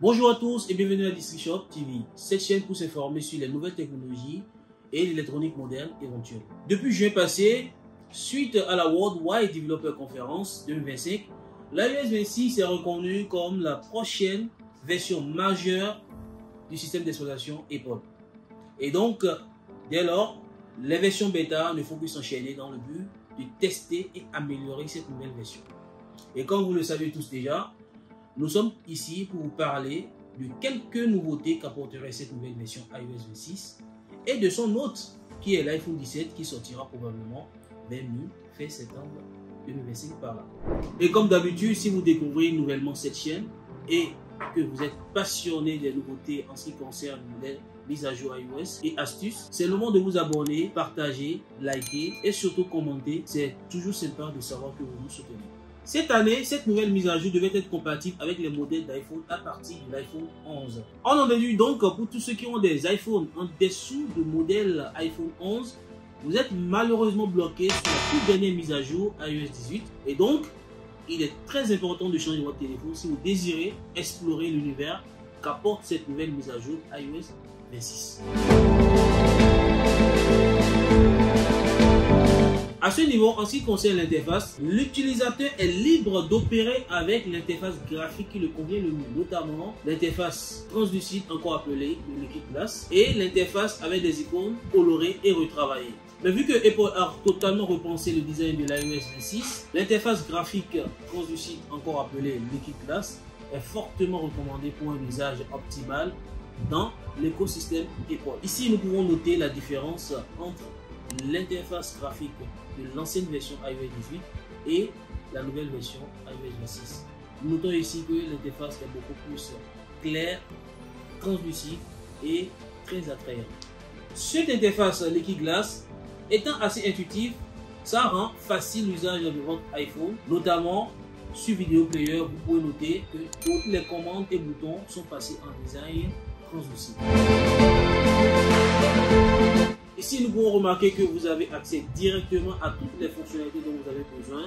Bonjour à tous et bienvenue à DistriShop TV, cette chaîne pour s'informer sur les nouvelles technologies et l'électronique moderne éventuelle. Depuis juin passé, suite à la Worldwide Developer Conference 2025, l'iOS 26 est reconnue comme la prochaine version majeure du système d'exploitation Apple. Et donc, dès lors, les versions bêta ne font plus s'enchaîner dans le but de tester et améliorer cette nouvelle version. Et comme vous le savez tous déjà, nous sommes ici pour vous parler de quelques nouveautés qu'apporterait cette nouvelle version iOS 26 et de son hôte qui est l'iPhone 17 qui sortira probablement vers mi-fin septembre 2025 par là. Et comme d'habitude, si vous découvrez nouvellement cette chaîne et que vous êtes passionné des nouveautés en ce qui concerne les mises à jour iOS et astuces, c'est le moment de vous abonner, partager, liker et surtout commenter. C'est toujours sympa de savoir que vous nous soutenez. Cette année, cette nouvelle mise à jour devait être compatible avec les modèles d'iPhone à partir de l'iPhone 11. On en déduit donc pour tous ceux qui ont des iPhones en dessous du modèle iPhone 11, vous êtes malheureusement bloqué sur la toute dernière mise à jour iOS 18. Et donc, il est très important de changer votre téléphone si vous désirez explorer l'univers qu'apporte cette nouvelle mise à jour iOS 26. À ce niveau, en ce qui concerne l'interface, l'utilisateur est libre d'opérer avec l'interface graphique qui le convient le mieux, notamment l'interface translucide, encore appelée le Liquid Glass, et l'interface avec des icônes colorées et retravaillées. Mais vu que Apple a totalement repensé le design de l'iOS 26, l'interface graphique translucide, encore appelée Liquid Glass, est fortement recommandée pour un usage optimal dans l'écosystème Apple. Ici, nous pouvons noter la différence entre l'interface graphique de l'ancienne version iOS 18 et la nouvelle version iOS 26. Nous notons ici que l'interface est beaucoup plus claire, translucide et très attrayante. Cette interface Liquid Glass étant assez intuitive, ça rend facile l'usage de votre iPhone, notamment sur Video Player. Vous pouvez noter que toutes les commandes et boutons sont passés en design translucide. Ici, nous pouvons remarquer que vous avez accès directement à toutes les fonctionnalités dont vous avez besoin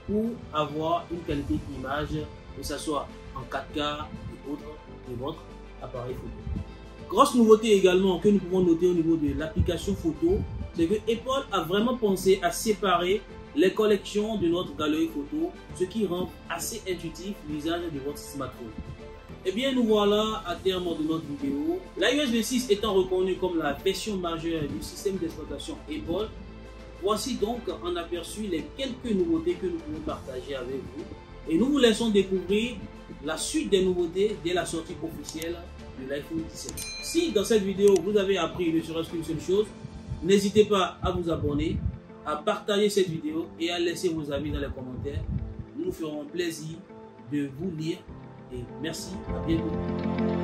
pour avoir une qualité d'image, que ce soit en 4K et autres, de votre appareil photo. Grosse nouveauté également que nous pouvons noter au niveau de l'application photo, c'est que Apple a vraiment pensé à séparer les collections de notre galerie photo, ce qui rend assez intuitif l'usage de votre smartphone. Et bien nous voilà à terme de notre vidéo. L'iOS 26 étant reconnu comme la version majeure du système d'exploitation Apple, voici donc en aperçu les quelques nouveautés que nous pouvons partager avec vous. Et nous vous laissons découvrir la suite des nouveautés dès la sortie officielle de l'iPhone 17. Si dans cette vidéo vous avez appris ne serait-ce qu'une seule chose, n'hésitez pas à vous abonner, à partager cette vidéo et à laisser vos avis dans les commentaires. Nous nous ferons plaisir de vous lire. Et merci, à bientôt.